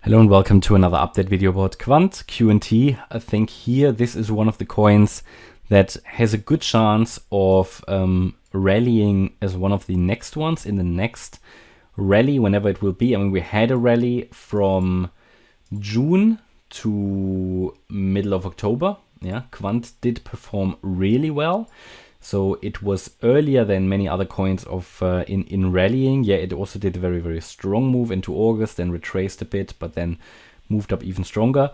Hello and welcome to another update video about Quant QNT. I think here this is one of the coins that has a good chance of rallying as one of the next ones in the next rally, whenever it will be. I mean, we had a rally from June to middle of October. Yeah, Quant did perform really well. So it was earlier than many other coins of in rallying. Yeah, it also did a very, very strong move into August, then retraced a bit, but then moved up even stronger.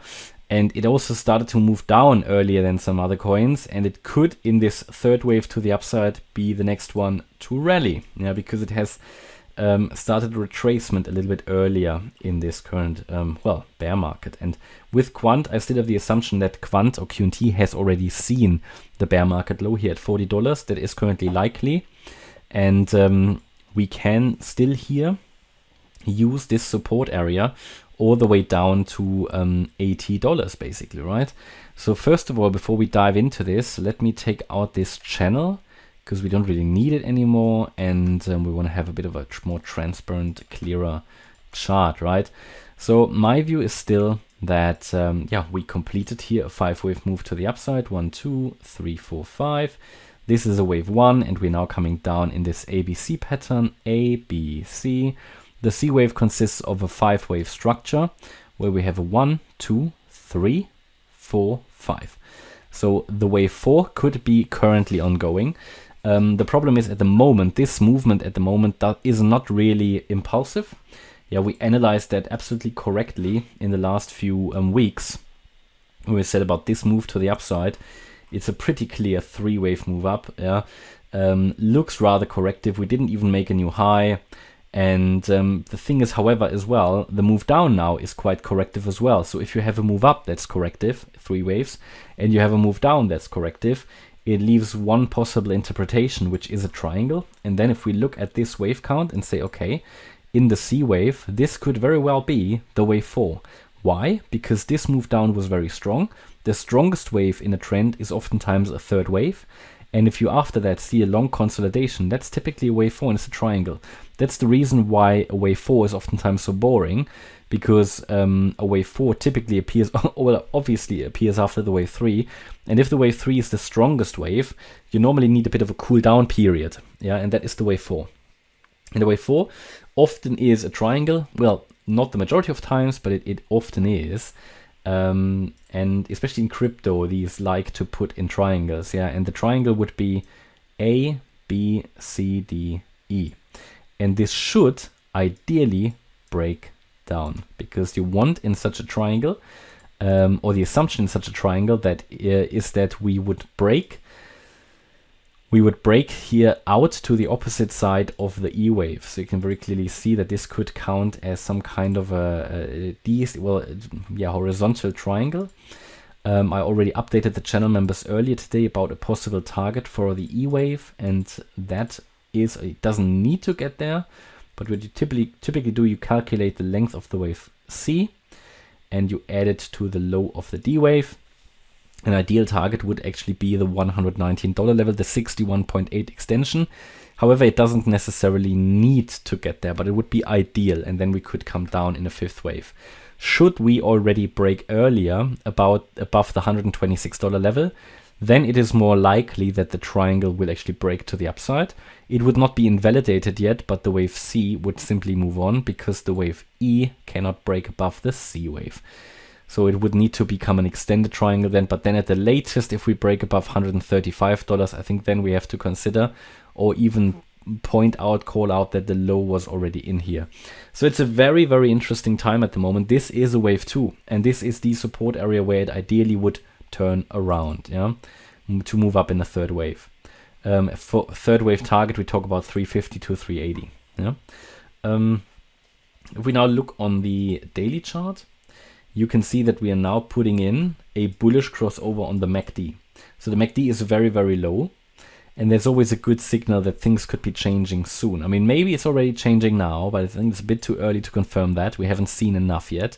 And it also started to move down earlier than some other coins. And it could, in this third wave to the upside, be the next one to rally. Yeah, because it has started retracement a little bit earlier in this current, bear market. And with Quant, I still have the assumption that Quant or QNT has already seen the bear market low here at $40. That is currently likely. And we can still here use this support area all the way down to $80 basically, right? So first of all, before we dive into this, let me take out this channel, because we don't really need it anymore, and we want to have a bit of a more transparent, clearer chart, right? So my view is still that, we completed here a 5-wave move to the upside. 1, 2, 3, 4, 5. This is a wave 1, and we're now coming down in this ABC pattern, A, B, C. The C wave consists of a 5-wave structure, where we have a 1, 2, 3, 4, 5. So the wave 4 could be currently ongoing. The problem is at the moment, this movement at the moment is not really impulsive. Yeah, we analyzed that absolutely correctly in the last few weeks. We said about this move to the upside, it's a pretty clear 3-wave move up. Yeah, looks rather corrective. We didn't even make a new high. And the thing is, however, as well, the move down now is quite corrective as well. So if you have a move up that's corrective, 3 waves, and you have a move down that's corrective, it leaves one possible interpretation, which is a triangle. And then if we look at this wave count and say, okay, in the C wave, this could very well be the wave 4. Why? Because this move down was very strong. The strongest wave in a trend is oftentimes a 3rd wave. And if you after that see a long consolidation, that's typically a wave 4 and it's a triangle. That's the reason why a wave 4 is oftentimes so boring, because a wave 4 typically appears, well, obviously appears after the wave 3. And if the wave 3 is the strongest wave, you normally need a bit of a cool down period. Yeah, and that is the wave 4. And the wave 4 often is a triangle. Well, not the majority of times, but it often is. And especially in crypto, these like to put in triangles. Yeah, and the triangle would be A, B, C, D, E. And this should ideally break down, because you want in such a triangle, or the assumption in such a triangle that is that we would break here out to the opposite side of the E wave. So you can very clearly see that this could count as some kind of a horizontal triangle. I already updated the channel members earlier today about a possible target for the E wave, and that is, it doesn't need to get there, but what you typically do, you calculate the length of the wave C and you add it to the low of the D wave. An ideal target would actually be the $119 level, the 61.8 extension. However, it doesn't necessarily need to get there, but it would be ideal, and then we could come down in a 5th wave. Should we already break earlier above the $126 level, then it is more likely that the triangle will actually break to the upside. It would not be invalidated yet, but the wave C would simply move on, because the wave E cannot break above the C wave. So it would need to become an extended triangle then, but then at the latest, if we break above $135, I think then we have to consider, or even call out that the low was already in here. So it's a very, very interesting time at the moment. This is a wave 2, and this is the support area where it ideally would turn around, yeah, to move up in the 3rd wave. For 3rd wave target, we talk about 350 to 380. Yeah. If we now look on the daily chart, you can see that we are now putting in a bullish crossover on the MACD. So the MACD is very, very low, and there's always a good signal that things could be changing soon. I mean, maybe it's already changing now, but I think it's a bit too early to confirm that. We haven't seen enough yet.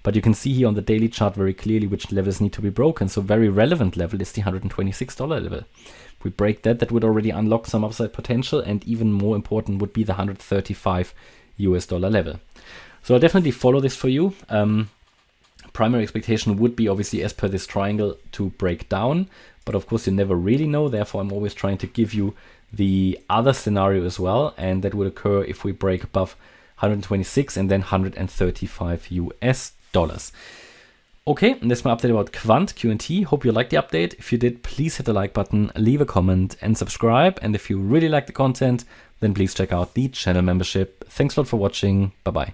But you can see here on the daily chart very clearly which levels need to be broken. So very relevant level is the $126 level. If we break that, that would already unlock some upside potential, and even more important would be the $135 level. So I'll definitely follow this for you. Primary expectation would be obviously as per this triangle to break down, but of course you never really know. Therefore, I'm always trying to give you the other scenario as well, and that would occur if we break above 126 and then 135 US dollars. Okay, and that's my update about Quant QNT. Hope you liked the update. If you did, please hit the like button, leave a comment and subscribe. And if you really like the content, then please check out the channel membership. Thanks a lot for watching. Bye-bye.